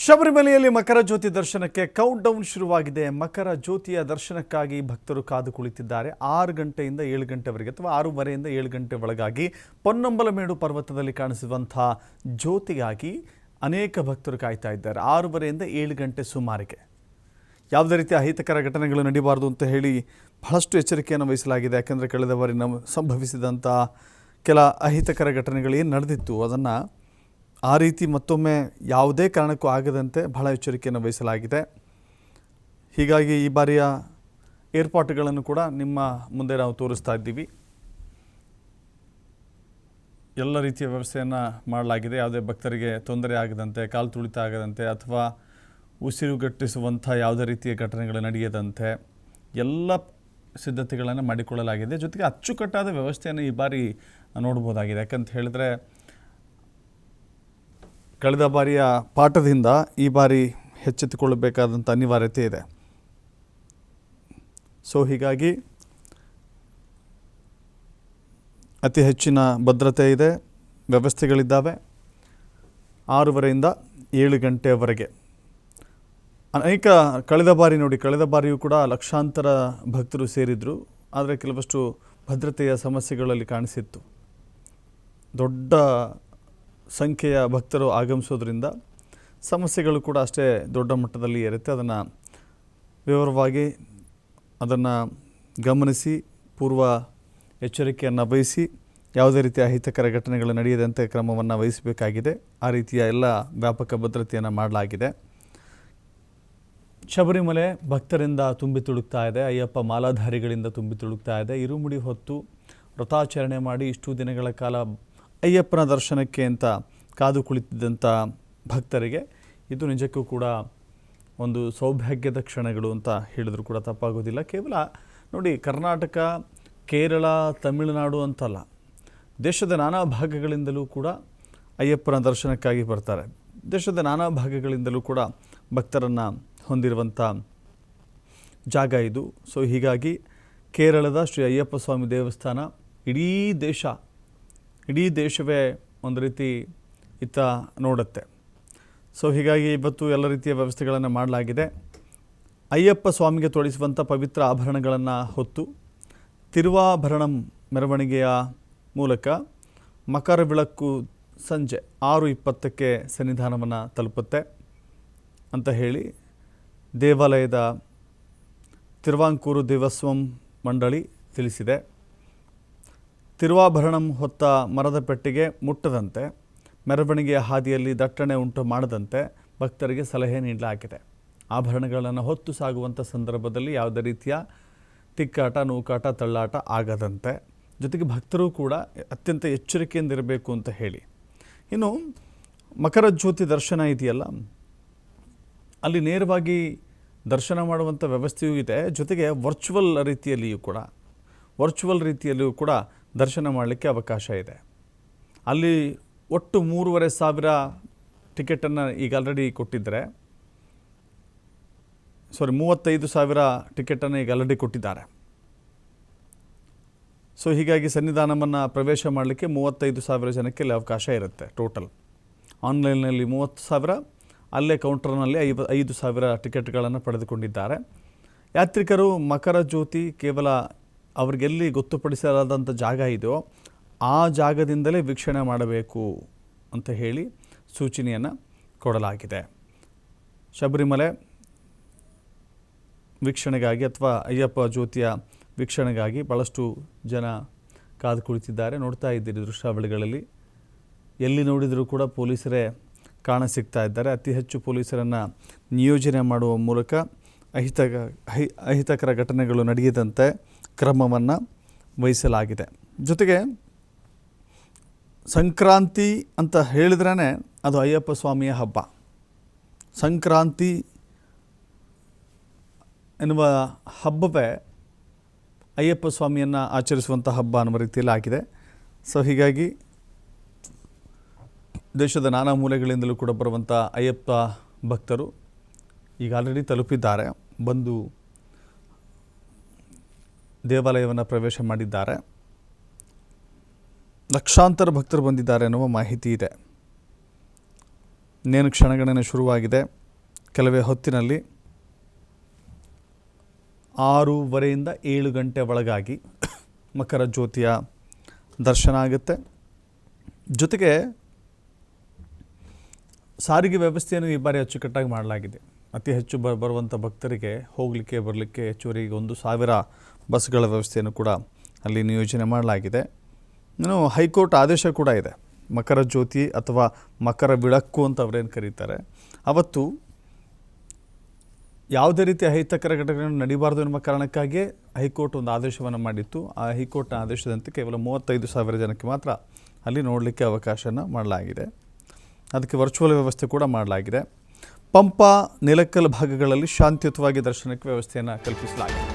ಶಬರಿಮಲೆಯಲ್ಲಿ ಮಕರ ಜ್ಯೋತಿ ದರ್ಶನಕ್ಕೆ count down ಶುರುವಾಗಿದೆ. ಮಕರ ಜ್ಯೋತಿಯ ದರ್ಶನಕ್ಕಾಗಿ ಭಕ್ತರು ಕಾದು ಕುಳಿತಿದ್ದಾರೆ. 6 ಗಂಟೆಯಿಂದ 7 ಗಂಟೆವರೆಗೆ ಅಥವಾ 6:30ಯಿಂದ 7 ಗಂಟೆ ಒಳಗಾಗಿ ಪೊನ್ನಂಬಲಮೇಡು ಪರ್ವತದಲ್ಲಿ ಕಾಣಿಸುವಂತಹ ಜ್ಯೋತಿಗಾಗಿ ಅನೇಕ ಭಕ್ತರು ಕಾಯ್ತಾ ಇದ್ದಾರೆ. 6:30ಯಿಂದ 7 ಗಂಟೆ ಸುಮಾರಿಗೆ ಯಾವುದೇ ರೀತಿಯ ಅಹಿತಕರ ಘಟನೆಗಳು ನಡೀಬಾರ್ದು ಅಂತ ಹೇಳಿ ಬಹಳಷ್ಟು ಎಚ್ಚರಿಕೆಯನ್ನು ವಹಿಸಲಾಗಿದೆ. ಯಾಕೆಂದರೆ ಕಳೆದ ಬಾರಿ ಸಂಭವಿಸಿದಂಥ ಕೆಲ ಅಹಿತಕರ ಘಟನೆಗಳು ಏನು ನಡೆದಿತ್ತು ಅದನ್ನು ಆ ರೀತಿ ಮತ್ತೊಮ್ಮೆ ಯಾವುದೇ ಕಾರಣಕ್ಕೂ ಆಗದಂತೆ ಬಹಳ ಎಚ್ಚರಿಕೆಯನ್ನು ವಹಿಸಲಾಗಿದೆ. ಹೀಗಾಗಿ ಈ ಬಾರಿಯ ಏರ್ಪಾಟುಗಳನ್ನು ಕೂಡ ನಿಮ್ಮ ಮುಂದೆ ನಾವು ತೋರಿಸ್ತಾ ಇದ್ದೀವಿ. ಎಲ್ಲ ರೀತಿಯ ವ್ಯವಸ್ಥೆಯನ್ನು ಮಾಡಲಾಗಿದೆ. ಯಾವುದೇ ಭಕ್ತರಿಗೆ ತೊಂದರೆ ಆಗದಂತೆ, ಕಾಲು ತುಳಿತ ಆಗದಂತೆ ಅಥವಾ ಉಸಿರುಗಟ್ಟಿಸುವಂಥ ಯಾವುದೇ ರೀತಿಯ ಘಟನೆಗಳು ನಡೆಯದಂತೆ ಎಲ್ಲ ಸಿದ್ಧತೆಗಳನ್ನು ಮಾಡಿಕೊಳ್ಳಲಾಗಿದೆ. ಜೊತೆಗೆ ಅಚ್ಚುಕಟ್ಟಾದ ವ್ಯವಸ್ಥೆಯನ್ನು ಈ ಬಾರಿ ನೋಡ್ಬೋದಾಗಿದೆ. ಯಾಕಂತ ಹೇಳಿದ್ರೆ ಕಳೆದ ಬಾರಿಯ ಪಾಠದಿಂದ ಈ ಬಾರಿ ಎಚ್ಚೆತ್ತುಕೊಳ್ಳಬೇಕಾದಂಥ ಅನಿವಾರ್ಯತೆ ಇದೆ. ಸೊ ಹೀಗಾಗಿ ಅತಿ ಹೆಚ್ಚಿನ ಭದ್ರತೆ ಇದೆ, ವ್ಯವಸ್ಥೆಗಳಿದ್ದಾವೆ. 6:30ಯಿಂದ 7 ಗಂಟೆಯವರೆಗೆ ಅನೇಕ ಕಳೆದ ಬಾರಿಯೂ ಕೂಡ ಲಕ್ಷಾಂತರ ಭಕ್ತರು ಸೇರಿದರು. ಆದರೆ ಕೆಲವಷ್ಟು ಭದ್ರತೆಯ ಸಮಸ್ಯೆಗಳಲ್ಲಿ ಕಾಣಿಸಿತ್ತು. ದೊಡ್ಡ ಸಂಖ್ಯೆಯ ಭಕ್ತರು ಆಗಮಿಸೋದ್ರಿಂದ ಸಮಸ್ಯೆಗಳು ಕೂಡ ಅಷ್ಟೇ ದೊಡ್ಡ ಮಟ್ಟದಲ್ಲಿ ಇರುತ್ತೆ. ಅದನ್ನು ವಿವರವಾಗಿ ಅದನ್ನು ಗಮನಿಸಿ ಪೂರ್ವ ಎಚ್ಚರಿಕೆಯನ್ನು ವಹಿಸಿ ಯಾವುದೇ ರೀತಿಯ ಅಹಿತಕರ ಘಟನೆಗಳು ನಡೆಯದಂತೆ ಕ್ರಮವನ್ನು ವಹಿಸಬೇಕಾಗಿದೆ. ಆ ರೀತಿಯ ಎಲ್ಲ ವ್ಯಾಪಕ ಭದ್ರತೆಯನ್ನು ಮಾಡಲಾಗಿದೆ. ಶಬರಿಮಲೆ ಭಕ್ತರಿಂದ ತುಂಬಿ ತುಳುಕ್ತಾ ಇದೆ. ಅಯ್ಯಪ್ಪ ಮಾಲಾಧಾರಿಗಳಿಂದ ತುಂಬಿ ತುಳುಕ್ತಾ ಇದೆ. ಇರುಮುಡಿ ಹೊತ್ತು ವ್ರತಾಚರಣೆ ಮಾಡಿ ಇಷ್ಟು ದಿನಗಳ ಕಾಲ ಅಯ್ಯಪ್ಪನ ದರ್ಶನಕ್ಕೆ ಅಂತ ಕಾದು ಕುಳಿತಿದ್ದಂಥ ಭಕ್ತರಿಗೆ ಇದು ನಿಜಕ್ಕೂ ಕೂಡ ಒಂದು ಸೌಭಾಗ್ಯದ ಕ್ಷಣಗಳು ಅಂತ ಹೇಳಿದ್ರು ಕೂಡ ತಪ್ಪಾಗೋದಿಲ್ಲ. ಕೇವಲ ನೋಡಿ, ಕರ್ನಾಟಕ, ಕೇರಳ, ತಮಿಳುನಾಡು ಅಂತಲ್ಲ, ದೇಶದ ನಾನಾ ಭಾಗಗಳಿಂದಲೂ ಕೂಡ ಅಯ್ಯಪ್ಪನ ದರ್ಶನಕ್ಕಾಗಿ ಬರ್ತಾರೆ. ದೇಶದ ನಾನಾ ಭಾಗಗಳಿಂದಲೂ ಕೂಡ ಭಕ್ತರನ್ನು ಹೊಂದಿರುವಂಥ ಜಾಗ ಇದು. ಸೊ ಹೀಗಾಗಿ ಕೇರಳದ ಶ್ರೀ ಅಯ್ಯಪ್ಪ ಸ್ವಾಮಿ ದೇವಸ್ಥಾನ ಇಡೀ ದೇಶವೇ ಒಂದು ರೀತಿ ಇತ್ತ ನೋಡುತ್ತೆ. ಸೊ ಹೀಗಾಗಿ ಇವತ್ತು ಎಲ್ಲ ರೀತಿಯ ವ್ಯವಸ್ಥೆಗಳನ್ನು ಮಾಡಲಾಗಿದೆ. ಅಯ್ಯಪ್ಪ ಸ್ವಾಮಿಗೆ ತೊಡಿಸುವಂಥ ಪವಿತ್ರ ಆಭರಣಗಳನ್ನು ಹೊತ್ತು ತಿರುವಾಭರಣಂ ಮೆರವಣಿಗೆಯ ಮೂಲಕ ಮಕರ ಬೆಳಕು ಸಂಜೆ 6:20ಕ್ಕೆ ಸನ್ನಿಧಾನವನ್ನು ತಲುಪುತ್ತೆ ಅಂತ ಹೇಳಿ ದೇವಾಲಯದ ತಿರುವಾಂಕೂರು ದೇವಸ್ವಂ ಮಂಡಳಿ ತಿಳಿಸಿದೆ. ತಿರುವಾಭರಣಂ ಹೊತ್ತ ಮರದ ಪೆಟ್ಟಿಗೆ ಮುಟ್ಟದಂತೆ, ಮೆರವಣಿಗೆಯ ಹಾದಿಯಲ್ಲಿ ದಟ್ಟಣೆ ಉಂಟು ಮಾಡದಂತೆ ಭಕ್ತರಿಗೆ ಸಲಹೆ ನೀಡಲಾಗಿದೆ. ಆಭರಣಗಳನ್ನು ಹೊತ್ತು ಸಾಗುವಂಥ ಸಂದರ್ಭದಲ್ಲಿ ಯಾವುದೇ ರೀತಿಯ ತಿಕ್ಕಾಟ, ನೂಕಾಟ, ತಳ್ಳಾಟ ಆಗದಂತೆ, ಜೊತೆಗೆ ಭಕ್ತರು ಕೂಡ ಅತ್ಯಂತ ಎಚ್ಚರಿಕೆಯಿಂದಿರಬೇಕು ಅಂತ ಹೇಳಿ. ಇನ್ನು ಮಕರ ಜ್ಯೋತಿ ದರ್ಶನ ಇದೆಯಲ್ಲ, ಅಲ್ಲಿ ನೇರವಾಗಿ ದರ್ಶನ ಮಾಡುವಂಥ ವ್ಯವಸ್ಥೆಯೂ ಇದೆ. ಜೊತೆಗೆ ವರ್ಚುವಲ್ ರೀತಿಯಲ್ಲಿಯೂ ಕೂಡ ದರ್ಶನ ಮಾಡಲಿಕ್ಕೆ ಅವಕಾಶ ಇದೆ. ಅಲ್ಲಿ ಒಟ್ಟು 3,500 ಟಿಕೆಟನ್ನು ಈಗ ಆಲ್ರೆಡಿ ಕೊಟ್ಟಿದ್ದಾರೆ. 35,000 ಟಿಕೆಟನ್ನು ಈಗ ಆಲ್ರೆಡಿ ಕೊಟ್ಟಿದ್ದಾರೆ. ಸೊ ಹೀಗಾಗಿ ಸನ್ನಿಧಾನವನ್ನು ಪ್ರವೇಶ ಮಾಡಲಿಕ್ಕೆ 35,000 ಜನಕ್ಕೆ ಇಲ್ಲಿ ಅವಕಾಶ ಇರುತ್ತೆ. ಟೋಟಲ್ ಆನ್ಲೈನ್ನಲ್ಲಿ 30,000, ಅಲ್ಲೇ ಕೌಂಟರ್ನಲ್ಲಿ 5,000 ಟಿಕೆಟ್ಗಳನ್ನು ಪಡೆದುಕೊಂಡಿದ್ದಾರೆ. ಯಾತ್ರಿಕರು ಮಕರ ಜ್ಯೋತಿ ಕೇವಲ ಅವರಿಗೆಲ್ಲಿ ಗೊತ್ತುಪಡಿಸಲಾದಂಥ ಜಾಗ ಇದೆಯೋ ಆ ಜಾಗದಿಂದಲೇ ವೀಕ್ಷಣೆ ಮಾಡಬೇಕು ಅಂತ ಹೇಳಿ ಸೂಚನೆಯನ್ನು ಕೊಡಲಾಗಿದೆ. ಶಬರಿಮಲೆ ವೀಕ್ಷಣೆಗಾಗಿ ಅಥವಾ ಅಯ್ಯಪ್ಪ ಜ್ಯೋತಿಯ ವೀಕ್ಷಣೆಗಾಗಿ ಭಾಳಷ್ಟು ಜನ ಕಾದು ಕುಳಿತಿದ್ದಾರೆ. ನೋಡ್ತಾ ಇದ್ದೀರಿ ದೃಶ್ಯಾವಳಿಗಳಲ್ಲಿ, ಎಲ್ಲಿ ನೋಡಿದರೂ ಕೂಡ ಪೊಲೀಸರೇ ಕಾಣಸಿಗ್ತಾ ಇದ್ದಾರೆ. ಅತಿ ಹೆಚ್ಚು ಪೊಲೀಸರನ್ನು ನಿಯೋಜನೆ ಮಾಡುವ ಮೂಲಕ ಅಹಿತಕರ ಘಟನೆಗಳು ನಡೆಯದಂತೆ ಕ್ರಮವನ್ನು ವಹಿಸಲಾಗಿದೆ. ಜೊತೆಗೆ ಸಂಕ್ರಾಂತಿ ಅಂತ ಹೇಳಿದ್ರೇ ಅದು ಅಯ್ಯಪ್ಪ ಸ್ವಾಮಿಯ ಹಬ್ಬ. ಸಂಕ್ರಾಂತಿ ಎನ್ನುವ ಹಬ್ಬವೇ ಅಯ್ಯಪ್ಪ ಸ್ವಾಮಿಯನ್ನು ಆಚರಿಸುವಂಥ ಹಬ್ಬ ಅನ್ನುವ ರೀತಿಯಲ್ಲಿ ಆಗಿದೆ. ಸೊ ಹೀಗಾಗಿ ದೇಶದ ನಾನಾ ಮೂಲೆಗಳಿಂದಲೂ ಕೂಡ ಬರುವಂಥ ಅಯ್ಯಪ್ಪ ಭಕ್ತರು ಈಗ ಆಲ್ರೆಡಿ ತಲುಪಿದ್ದಾರೆ, ಬಂದು ದೇವಾಲಯವನ್ನು ಪ್ರವೇಶ ಮಾಡಿದ್ದಾರೆ. ಲಕ್ಷಾಂತರ ಭಕ್ತರು ಬಂದಿದ್ದಾರೆ ಎನ್ನುವ ಮಾಹಿತಿ ಇದೆ. ಇನ್ನೇನು ಕ್ಷಣಗಣನೆ ಶುರುವಾಗಿದೆ. ಕೆಲವೇ ಹೊತ್ತಿನಲ್ಲಿ 6:30ಯಿಂದ 7 ಗಂಟೆ ಒಳಗಾಗಿ ಮಕರ ಜ್ಯೋತಿಯ ದರ್ಶನ ಆಗುತ್ತೆ. ಜೊತೆಗೆ ಸಾರಿಗೆ ವ್ಯವಸ್ಥೆಯನ್ನು ಈ ಬಾರಿ ಅಚ್ಚುಕಟ್ಟಾಗಿ ಮಾಡಲಾಗಿದೆ. ಅತಿ ಹೆಚ್ಚು ಬರುವಂಥ ಭಕ್ತರಿಗೆ ಹೋಗಲಿಕ್ಕೆ ಬರಲಿಕ್ಕೆ ಹೆಚ್ಚುವರಿಗೆ 1,000 ಬಸ್ಗಳ ವ್ಯವಸ್ಥೆಯನ್ನು ಕೂಡ ಅಲ್ಲಿ ನಿಯೋಜನೆ ಮಾಡಲಾಗಿದೆ. ಇನ್ನು ಹೈಕೋರ್ಟ್ ಆದೇಶ ಕೂಡ ಇದೆ. ಮಕರ ಜ್ಯೋತಿ ಅಥವಾ ಮಕರ ಬೆಳಕು ಅಂತ ಅವರೇನು ಕರೀತಾರೆ, ಅವತ್ತು ಯಾವುದೇ ರೀತಿಯ ಅಹಿತಕರ ಘಟನೆಗಳು ನಡೀಬಾರ್ದು ಎನ್ನುವ ಕಾರಣಕ್ಕಾಗಿಯೇ ಹೈಕೋರ್ಟ್ ಒಂದು ಆದೇಶವನ್ನು ಮಾಡಿತ್ತು. ಆ ಹೈಕೋರ್ಟ್ನ ಆದೇಶದಂತೆ ಕೇವಲ 35,000 ಜನಕ್ಕೆ ಮಾತ್ರ ಅಲ್ಲಿ ನೋಡಲಿಕ್ಕೆ ಅವಕಾಶನ ಮಾಡಲಾಗಿದೆ. ಅದಕ್ಕೆ ವರ್ಚುವಲ್ ವ್ಯವಸ್ಥೆ ಕೂಡ ಮಾಡಲಾಗಿದೆ. ಪಂಪ, ನಿಲಕ್ಕಲ್ ಭಾಗಗಳಲ್ಲಿ ಶಾಂತಿಯುತವಾಗಿ ದರ್ಶನಕ್ಕೆ ವ್ಯವಸ್ಥೆಯನ್ನು ಕಲ್ಪಿಸಲಾಗಿದೆ.